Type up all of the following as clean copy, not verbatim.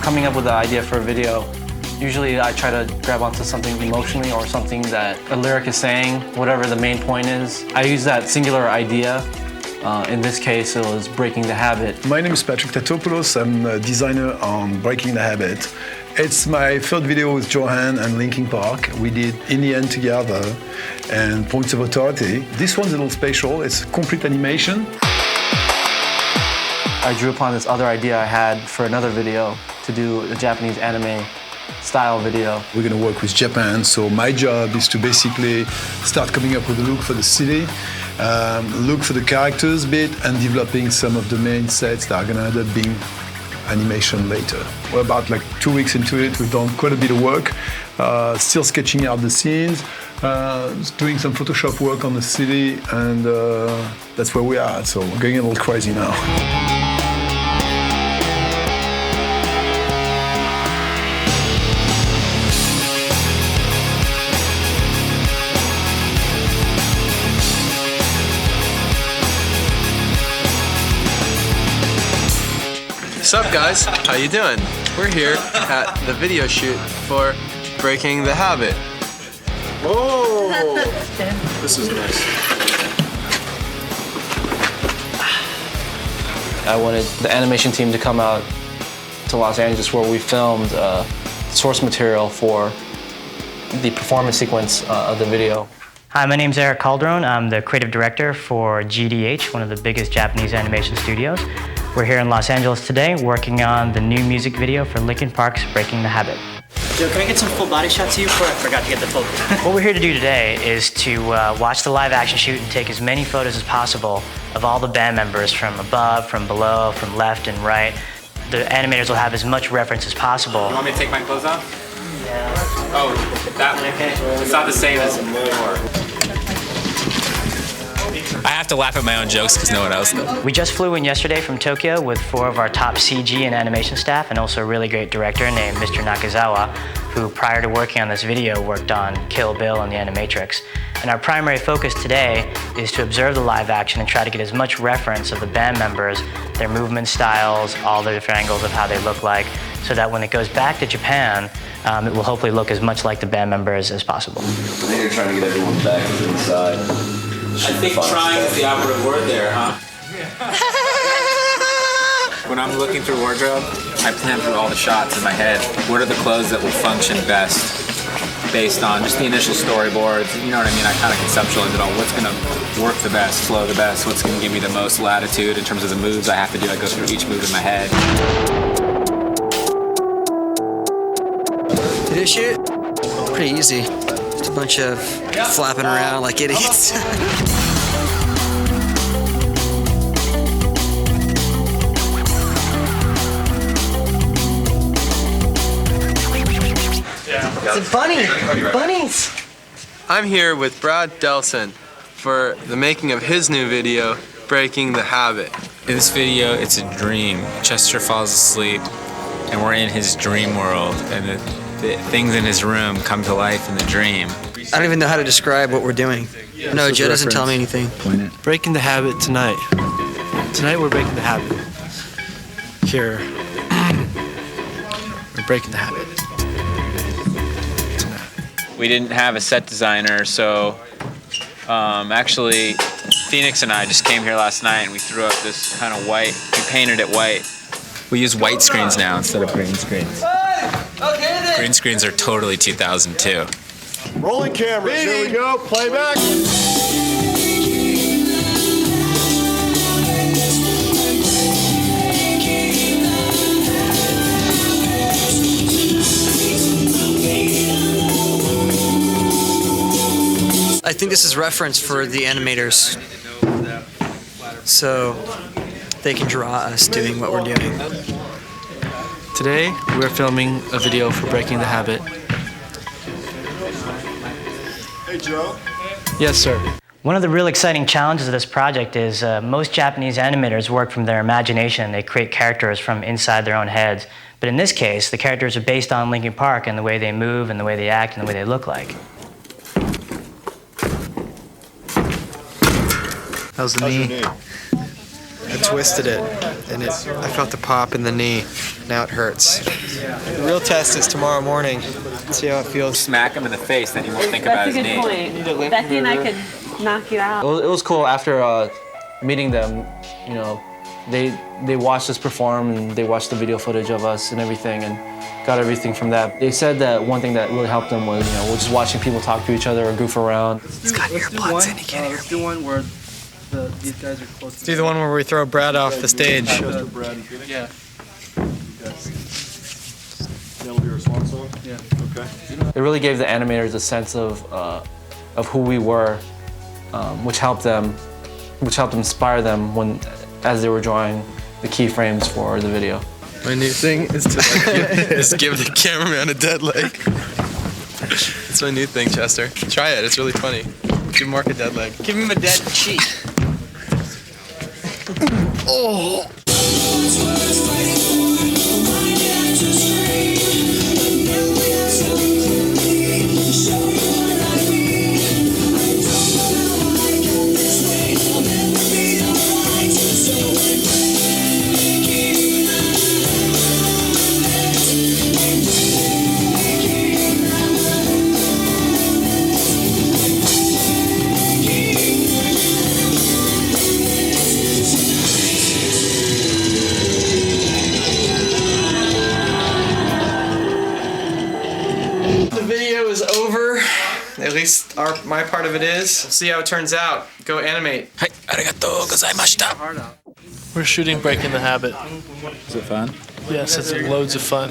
coming up with an idea for a video, usually I try to grab onto something emotionally or something that a lyric is saying, whatever the main point is. I use that singular idea. In this case, it was Breaking the Habit. My name is Patrick Tatopoulos. I'm a designer on Breaking the Habit. It's my third video with Johan and Linkin Park. We did In the End together and Points of Authority. This one's a little special. It's complete animation. I drew upon this other idea I had for another video to do a Japanese anime style video. We're going to work with Japan, so my job is to basically start coming up with a look for the city, look for the characters bit, and developing some of the main sets that are going to end up being animation later. We're about like 2 weeks into it. We've done quite a bit of work, still sketching out the scenes, doing some Photoshop work on the city, and that's where we are. So we're going a little crazy now. What's up, guys? How you doing? We're here at the video shoot for Breaking the Habit. Whoa! This is nice. I wanted the animation team to come out to Los Angeles where we filmed source material for the performance sequence of the video. Hi, my name's Eric Calderon. I'm the creative director for GDH, one of the biggest Japanese animation studios. We're here in Los Angeles today working on the new music video for Linkin Park's Breaking the Habit. Joe, can I get some full body shots of you before I forgot to get the focus? What we're here to do today is to watch the live action shoot and take as many photos as possible of all the band members from above, from below, from left and right. The animators will have as much reference as possible. You want me to take my clothes off? Yeah. Oh, that one. Okay. It's not the same as before. I have to laugh at my own jokes because no one else does. We just flew in yesterday from Tokyo with 4 of our top CG and animation staff and also a really great director named Mr. Nakazawa, who prior to working on this video worked on Kill Bill and The Animatrix. And our primary focus today is to observe the live action and try to get as much reference of the band members, their movement styles, all the different angles of how they look like, so that when it goes back to Japan, it will hopefully look as much like the band members as possible. I think you're trying to get everyone back to the inside. I think trying is the operative word there, huh? When I'm looking through wardrobe, I plan through all the shots in my head. What are the clothes that will function best based on just the initial storyboards? You know what I mean? I kind of conceptualize it all. What's going to work the best, flow the best? What's going to give me the most latitude in terms of the moves I have to do? I go through each move in my head. Video shoot? Pretty easy. Just a bunch of flapping around like idiots. It's a bunny! Bunnies! I'm here with Brad Delson for the making of his new video, Breaking the Habit. In this video, it's a dream. Chester falls asleep, and we're in his dream world, and the things in his room come to life in the dream. I don't even know how to describe what we're doing. No, Joe doesn't tell me anything. Breaking the Habit tonight. Tonight we're breaking the habit. Here, we're breaking the habit. We didn't have a set designer, so actually, Phoenix and I just came here last night and we threw up this kind of white, we painted it white. We use white screens now instead of green screens. Green screens are totally 2002. Rolling cameras, here we go, playback. I think this is reference for the animators, so they can draw us doing what we're doing. Today, we're filming a video for Breaking the Habit. Hey, Joe. Yes, sir. One of the real exciting challenges of this project is most Japanese animators work from their imagination. They create characters from inside their own heads. But in this case, the characters are based on Linkin Park and the way they move and the way they act and the way they look like. How's the knee? I twisted it, and I felt the pop in the knee. Now it hurts. The real test is tomorrow morning. See how it feels. Smack him in the face, then he won't think about his knee. That's a good point. Becky and I could knock you out. It was cool after meeting them. You know, they watched us perform and they watched the video footage of us and everything and got everything from that. They said that one thing that really helped them was, you know, just watching people talk to each other or goof around. It's got earbuds in, he can't hear me. Let's do one where these guys are close. Let's do the one where we throw Brad off the stage. Yeah. That'll be our swan song? Yeah. Okay. It really gave the animators a sense of who we were, which helped inspire them as they were drawing the keyframes for the video. My new thing is to give the cameraman a dead leg. That's my new thing, Chester. Try it, it's really funny. Give Mark a dead leg. Give him a dead cheek. Oh! At least my part of it is. See how it turns out. Go animate. Hey, arigato gozaimashita. We're shooting Breaking the Habit. Is it fun? Yes, it's loads of fun.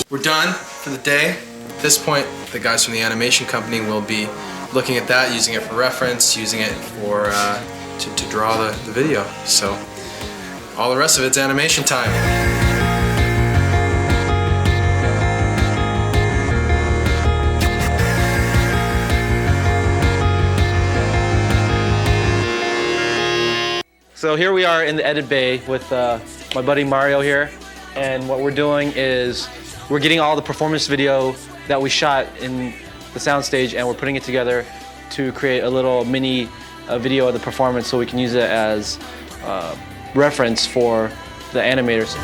We're done for the day. At this point, the guys from the animation company will be looking at that, using it for reference, using it for to draw the video. So all the rest of it's animation time. So here we are in the edit bay with my buddy Mario here, and what we're doing is we're getting all the performance video that we shot in the soundstage, and we're putting it together to create a little mini video of the performance so we can use it as reference for the animators.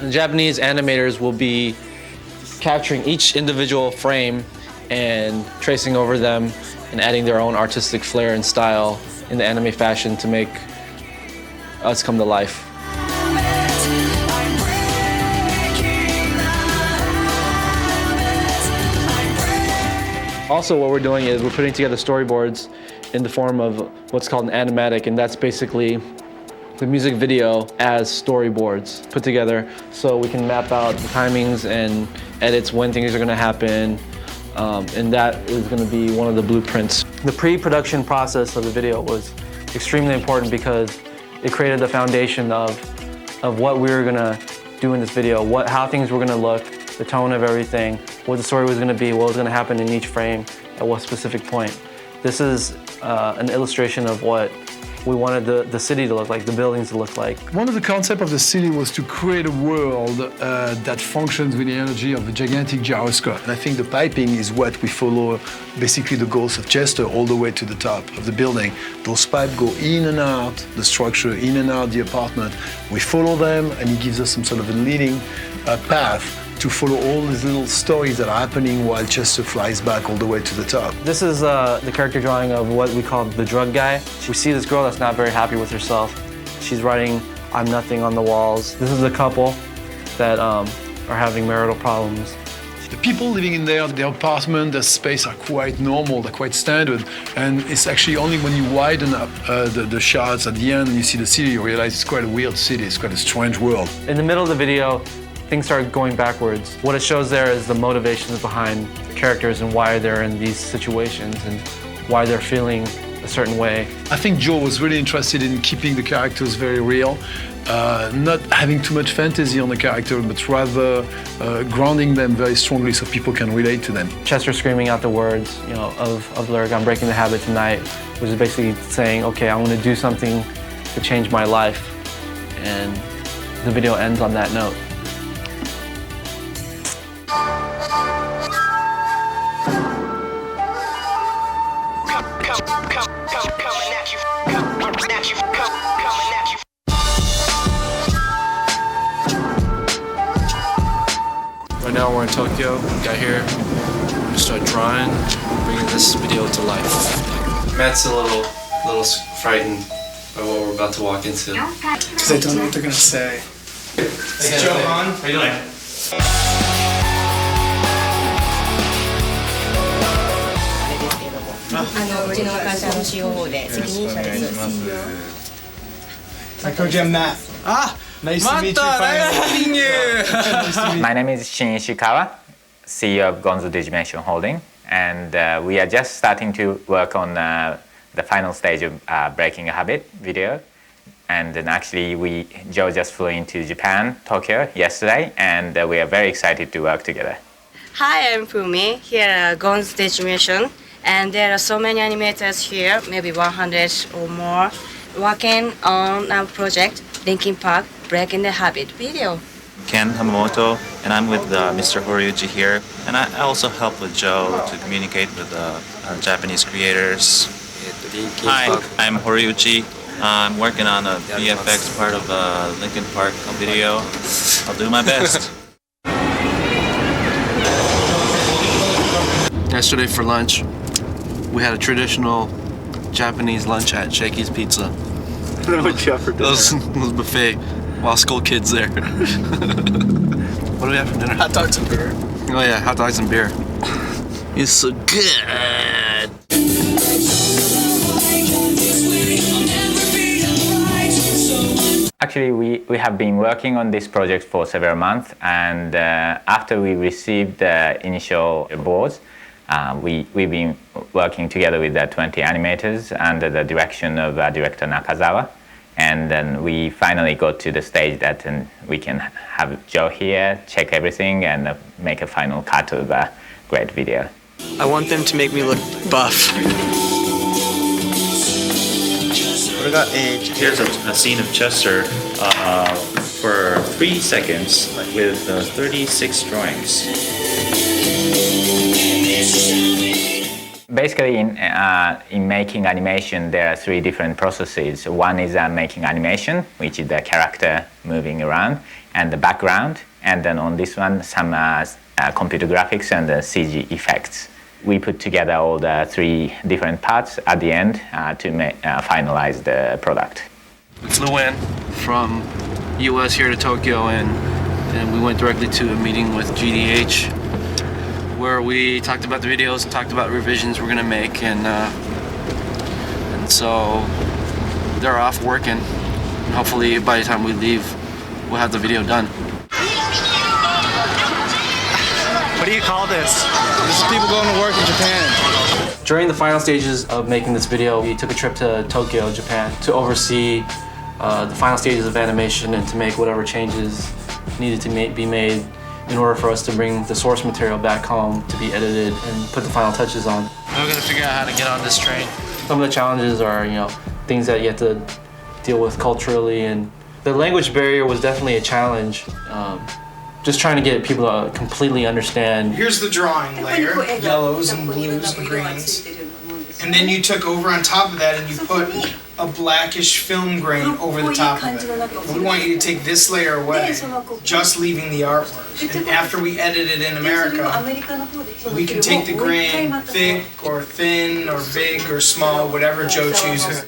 The Japanese animators will be capturing each individual frame and tracing over them and adding their own artistic flair and style in the anime fashion to make us come to life. Also, what we're doing is we're putting together storyboards in the form of what's called an animatic, and that's basically the music video as storyboards put together so we can map out the timings and edits when things are going to happen, and that is going to be one of the blueprints. The pre-production process of the video was extremely important because it created the foundation of what we were going to do in this video, how things were going to look, the tone of everything, what the story was going to be, what was going to happen in each frame at what specific point. This is an illustration of what we wanted the city to look like, the buildings to look like. One of the concepts of the city was to create a world that functions with the energy of a gigantic gyroscope. And I think the piping is what we follow, basically the goals of Chester all the way to the top of the building. Those pipes go in and out the structure, in and out the apartment. We follow them, and it gives us some sort of a leading path to follow all these little stories that are happening while Chester flies back all the way to the top. This is the character drawing of what we call the drug guy. We see this girl that's not very happy with herself. She's writing, "I'm nothing" on the walls. This is a couple that are having marital problems. The people living in their apartment, their space are quite normal, they're quite standard. And it's actually only when you widen up the shots at the end and you see the city, you realize it's quite a weird city, it's quite a strange world. In the middle of the video, things start going backwards. What it shows there is the motivations behind the characters and why they're in these situations and why they're feeling a certain way. I think Joe was really interested in keeping the characters very real, not having too much fantasy on the character, but rather grounding them very strongly so people can relate to them. Chester screaming out the words, of lyric, "I'm breaking the habit tonight," which is basically saying, okay, I want to do something to change my life. And the video ends on that note. Right now we're in Tokyo. We got here. We're gonna start drawing, bringing this video to life. Matt's a little frightened by what we're about to walk into. Because I don't know what they're gonna say. Hey, Johan. How you doing? Matt. Nice to meet you. My name is Shin Ishikawa, CEO of Gonzo Digimation Holding, and we are just starting to work on the final stage of Breaking a Habit video. And then actually, Joe just flew into Japan, Tokyo, yesterday, and we are very excited to work together. Hi, I'm Fumi, here at Gonzo Digimation, and there are so many animators here, maybe 100 or more, working on our project, Linkin Park, Breaking the Habit video. Ken Hamamoto, and I'm with Mr. Horyuji here, and I also help with Joe to communicate with Japanese creators. Hi, I'm Horyuji. I'm working on a VFX part of Linkin Park video. I'll do my best. Yesterday for lunch, we had a traditional Japanese lunch at Shakey's Pizza. It was buffet while school kids there. What do we have for dinner? Hot dogs and beer. Oh yeah, hot dogs and beer. It's so good. Actually, we have been working on this project for several months, and after we received the initial boards, we've been working together with the 20 animators under the direction of director Nakazawa. And then we finally got to the stage that we can have Joe here, check everything, and make a final cut of a great video. I want them to make me look buff. Here's a scene of Chester for 3 seconds with 36 drawings. Basically, in making animation, there are 3 different processes. One is making animation, which is the character moving around, and the background. And then on this one, some computer graphics and CG effects. We put together all the 3 different parts at the end to finalize the product. We flew in from US here to Tokyo, and we went directly to a meeting with GDH, where we talked about the videos and talked about revisions we're gonna make, and so they're off working. And hopefully by the time we leave, we'll have the video done. What do you call this? This is people going to work in Japan. During the final stages of making this video, we took a trip to Tokyo, Japan, to oversee the final stages of animation and to make whatever changes needed to be made in order for us to bring the source material back home to be edited and put the final touches on. Now we're gonna figure out how to get on this train. Some of the challenges are, things that you have to deal with culturally, and the language barrier was definitely a challenge. Just trying to get people to completely understand. Here's the drawing layer, yellows and blues and greens. And then you took over on top of that and you put a blackish film grain over the top of it. We want you to take this layer away, just leaving the artwork. And after we edit it in America, we can take the grain thick or thin or big or small, whatever Joe chooses.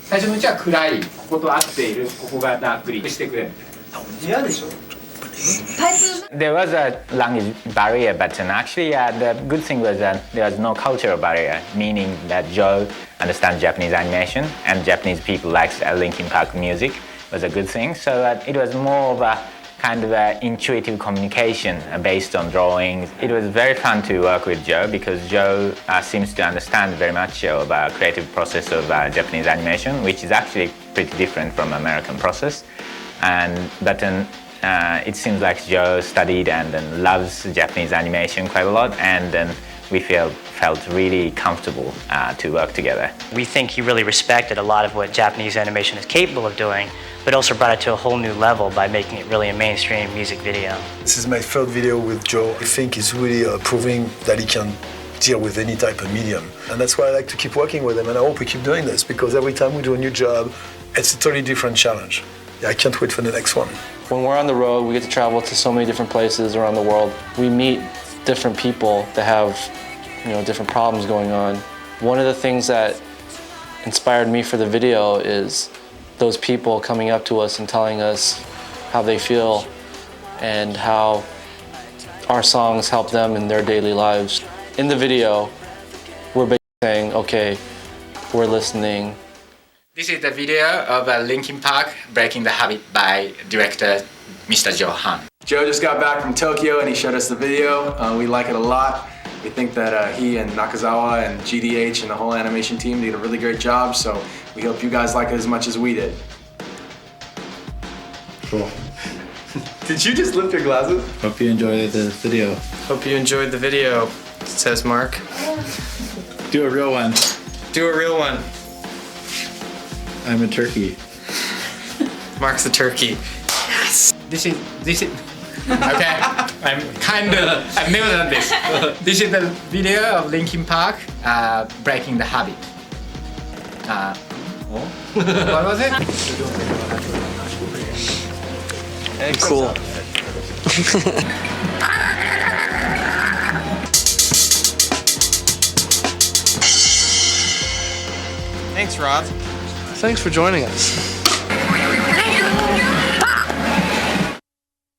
There was a language barrier, but actually the good thing was that there was no cultural barrier, meaning that Joe understands Japanese animation and Japanese people like Linkin Park music was a good thing. So it was more of a kind of intuitive communication based on drawings. It was very fun to work with Joe because Joe seems to understand very much about creative process of Japanese animation, which is actually pretty different from American process. But it seems like Joe studied and loves Japanese animation quite a lot, and then we felt really comfortable to work together. We think he really respected a lot of what Japanese animation is capable of doing, but also brought it to a whole new level by making it really a mainstream music video. This is my third video with Joe. I think he's really proving that he can deal with any type of medium. And that's why I like to keep working with him, and I hope we keep doing this, because every time we do a new job, it's a totally different challenge. I can't wait for the next one. When we're on the road, we get to travel to so many different places around the world. We meet different people that have, different problems going on. One of the things that inspired me for the video is those people coming up to us and telling us how they feel and how our songs help them in their daily lives. In the video, we're basically saying, okay, we're listening. This is the video of Linkin Park, Breaking the Habit by director Mr. Joe Han. Joe just got back from Tokyo and he showed us the video. We like it a lot. We think that he and Nakazawa and GDH and the whole animation team did a really great job, so we hope you guys like it as much as we did. Cool. Did you just lift your glasses? Hope you enjoyed the video. Hope you enjoyed the video, says Mark. Do a real one. Do a real one. I'm a turkey. Mark's a turkey. Yes! This is... Okay, I've never done this. This is the video of Linkin Park, Breaking the Habit. What was it? Cool. Thanks, Rob. Thanks for joining us.